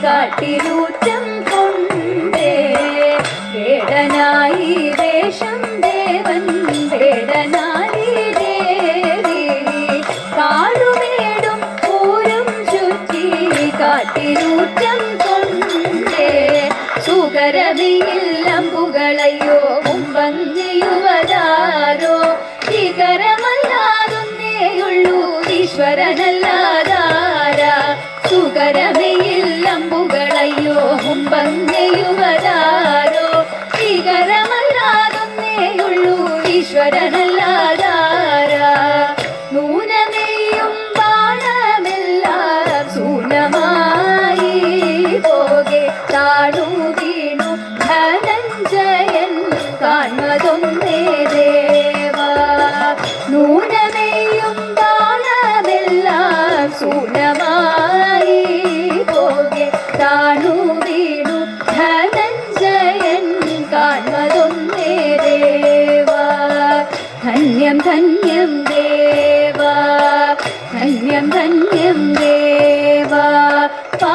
കാട്ടിലൂറ്റം കൊണ്ടേ വേടനായി വേഷം ദേവൻ വേടനായി ദേവി കാടുമേടും പൂരും ചുറ്റി കാട്ടിലൂറ്റം കൊണ്ടേ സുകരമിയിൽ അമ്പുകളയ്യോ മുമ്പഞ്ഞയുവതാരോ ശിഖരമല്ലാതൊന്നേയുള്ളൂ ഈശ്വരനല്ലാതാര സുകരമിയിൽ അമ്പുകളയ്യോ മുമ്പഞ്ഞയുവതാരോ ശിഖരമല്ലാതൊന്നേയുള്ളൂ ഈശ്വരനല്ലാതാര നൂനമെയ്യും ബാണമെല്ലാം ശൂന്യമായി പോകെ താണു വീണു ധനഞ്ജയൻ കാൺമതൊന്നേ ദേവ നൂനമെയ്യും ബാണമെല്ലാം ശൂന്യമായി പോകെ താണു വീണു ധനഞ്ജയൻ കാൺമതൊന്നേ ദേവ ധന്യം ധന്യം ദേവ ധന്യം ധന്യം ദേവ